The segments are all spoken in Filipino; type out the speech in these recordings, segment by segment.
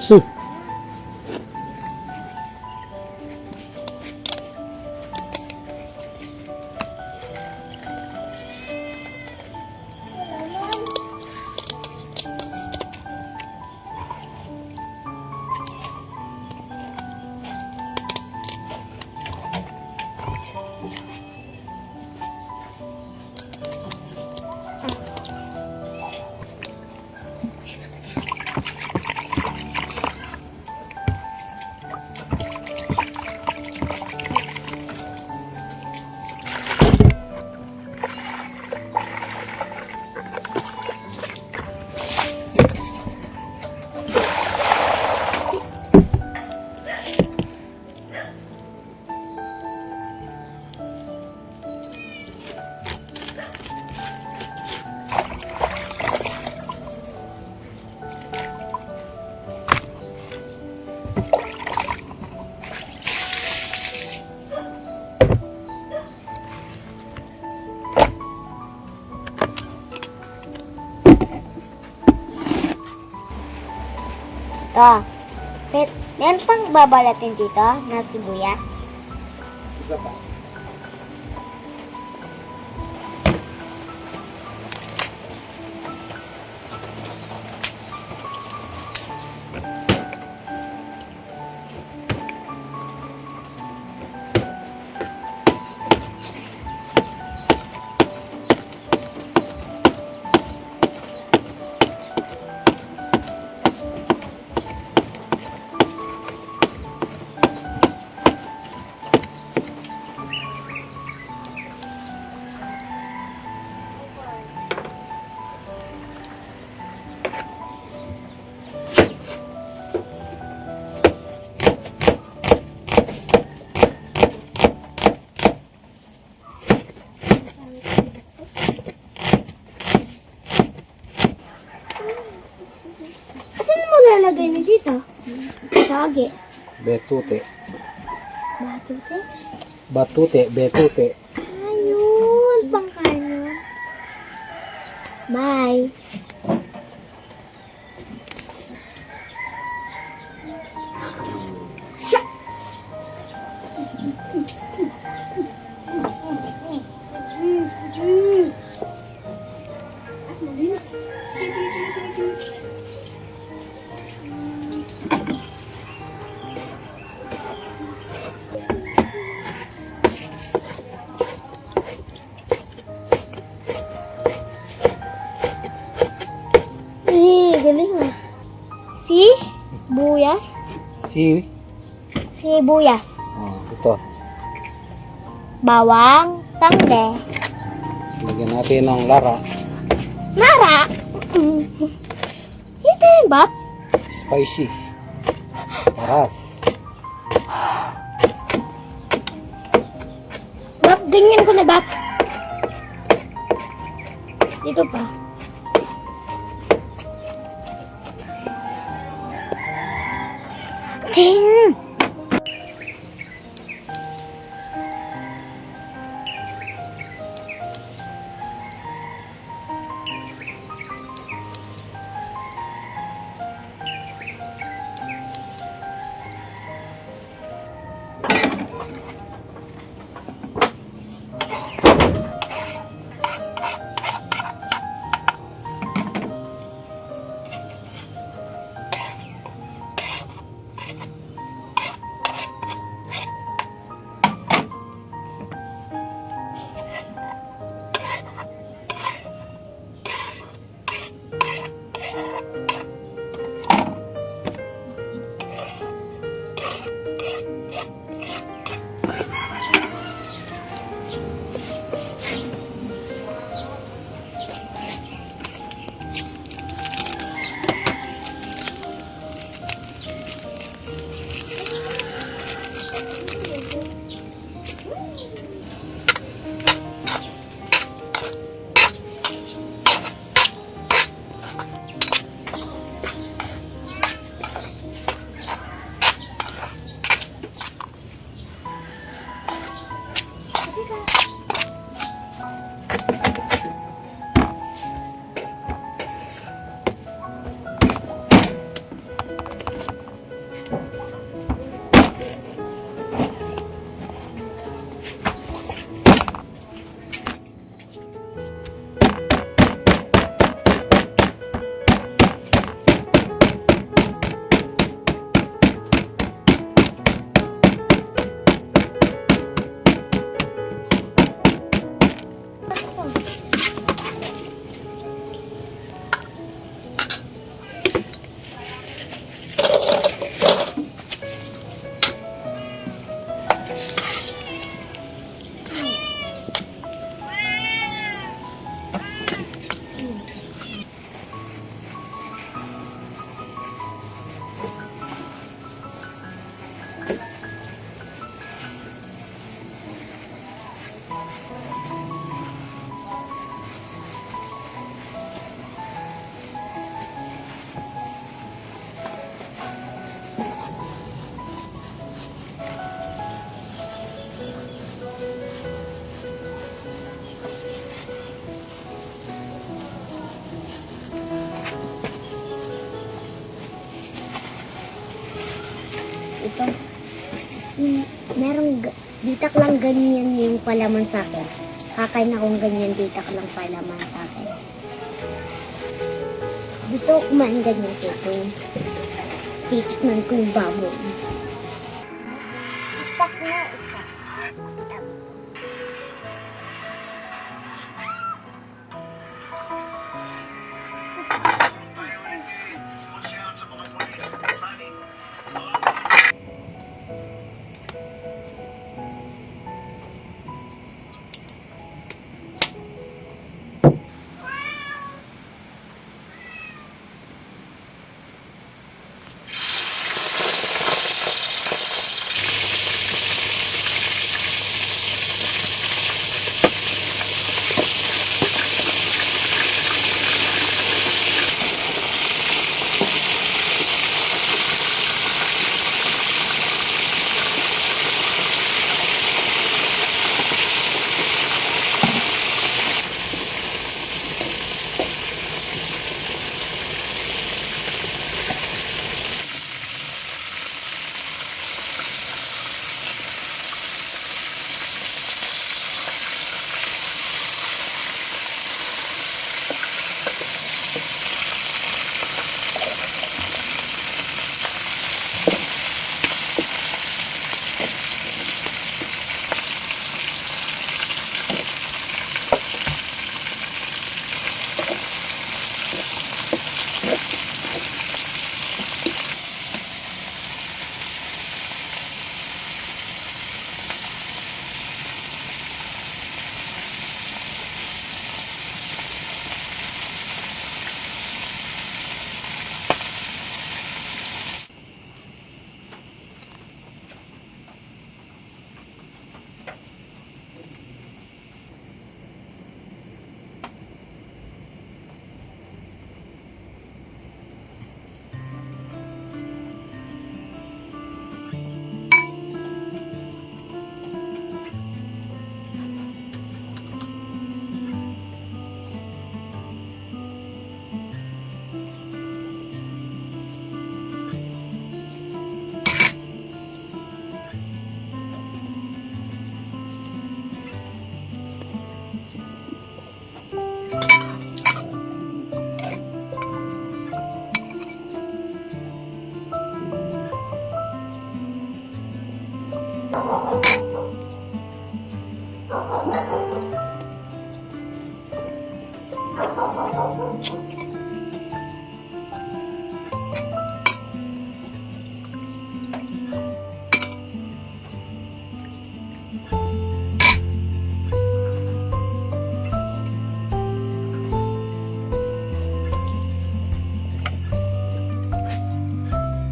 Su. Ito. Meron pang babalatin dito na sibuyas. Isa pa. Saan mo lalagay na dito? Sagi. Betute. Batute? Batute, betute. Ayun, pangkanon. Bye. Siya! Galing ah. Si buyas. Sibuyas. Ito. Bawang, tangle. Lagyan natin ng lara. Nara. Ito yung bap. Spicy. Paras. Bap, ganyan ko na bap. Dito pa. Ting! Ito. Merong ditak lang ganyan yung palaman sa akin. Kakain akong ganyan ditak lang palaman sa akin. Gusto ko kumain ganyan kito. Titikman ko yung baboy. Istas na, istas.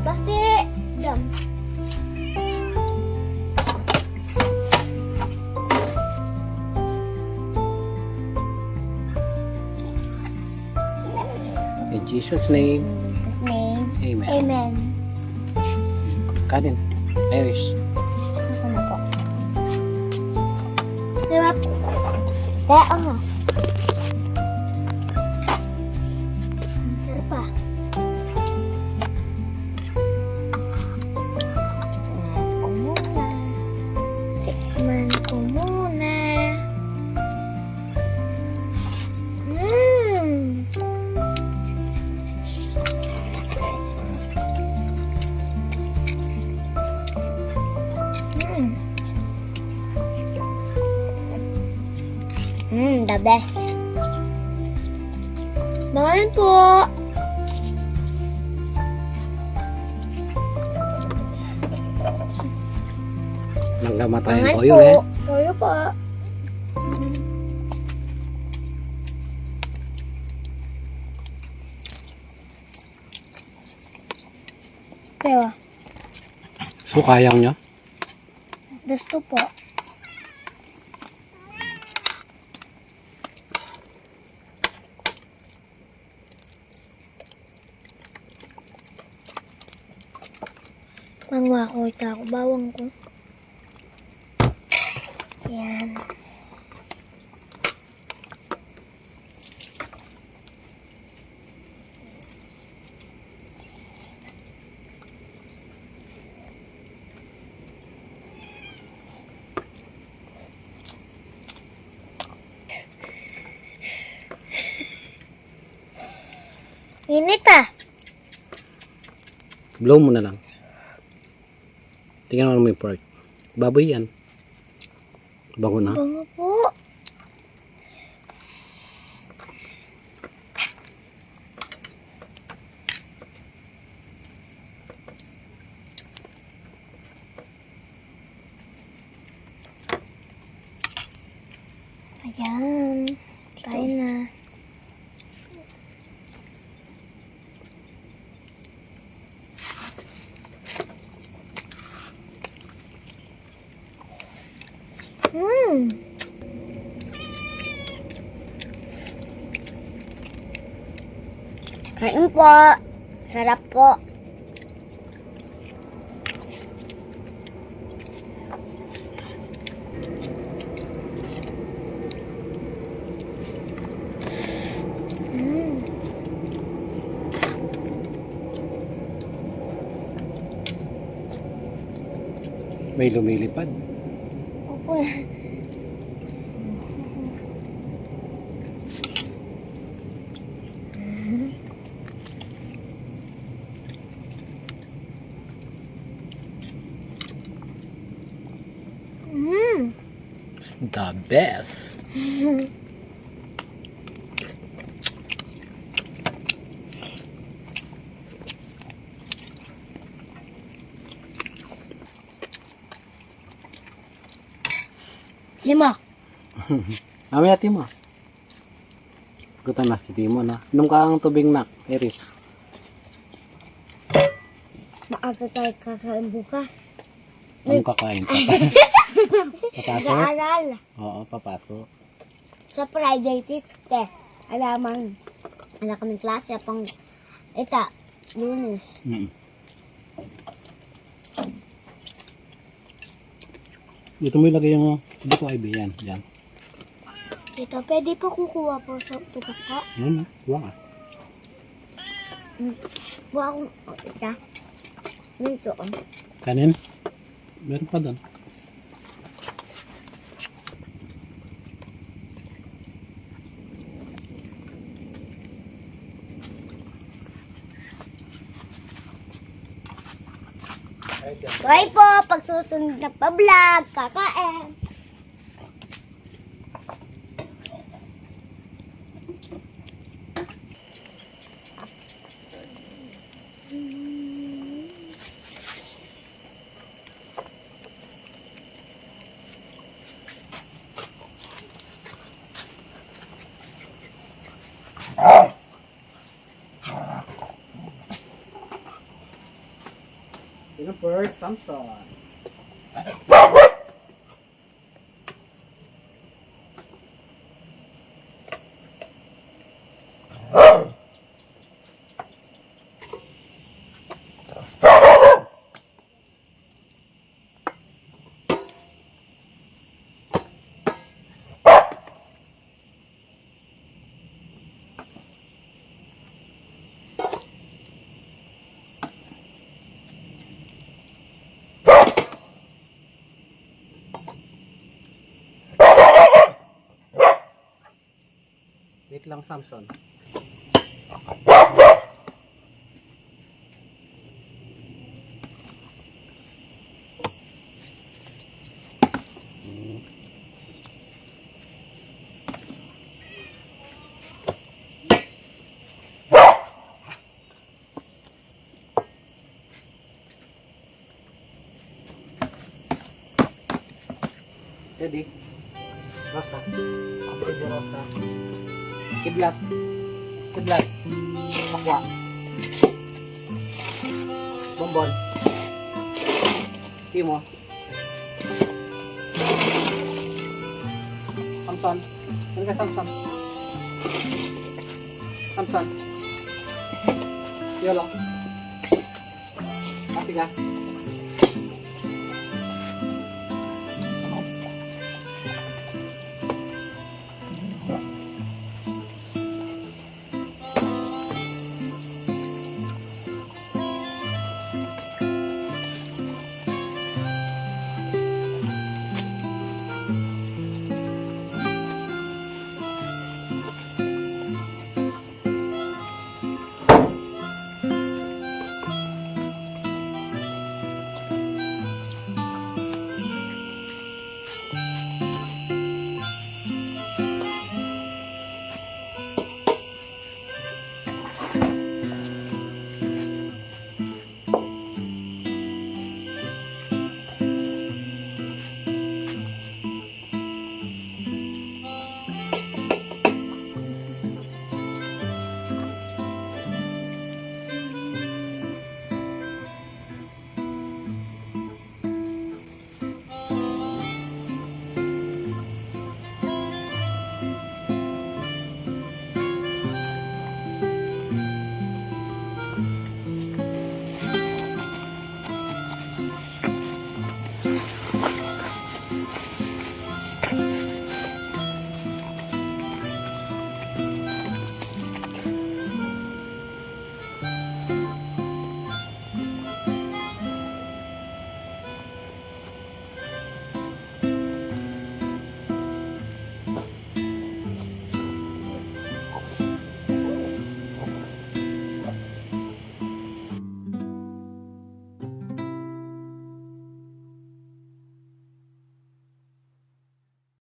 Bakit? Dam. In Jesus' name, His name. Amen. Amen. Kanin. Irish. Nasaan na po? Diba? Kaya, Sarap pa. Tikman ko muna. The best. Mahal po. Nanggamatayan Mahal ko po. yun eh. Toyo po. Diba? So, kayang niya? Gusto po. Mangwa ko ito ako. Bawang ko. Yan. Init ah. Blow mo na lang. Tingnan mo yung pork. Baboy yan. Bango na. Bango po. Ayan. Kain na. Kain po. Sarap po. May lumilipad. Opo. The best. Lima. Mamaya Timo. Gutom na si Timo na. Inom ka ang tubig nak, Iris. Maaga tayo kakain bukas. Anong kakain ka? Papasok? Nag-aaral. Oo, papasok. Sa Friday, Tuesday. Alaman. Anak kaming klase. Pang ita. Lunes. Dito mo ilagay yung dito ko IB yan. Yan. Ito, pwede po kukuha po sa tukak po. Yan na. Kuha ka. Buha akong, ita. Dito, Kanin? Meron pa doon. Bye po, pag susunod na pa-vlog, kakain. Sino first? Samson. Wait lang, Samson. Ready? Rosa. Pwede Rosa. Kidlat. Kidlat. Pakwa. Bombon. Timo. Samson. Ano ka Samson? Samson. Yolo. Mati ka.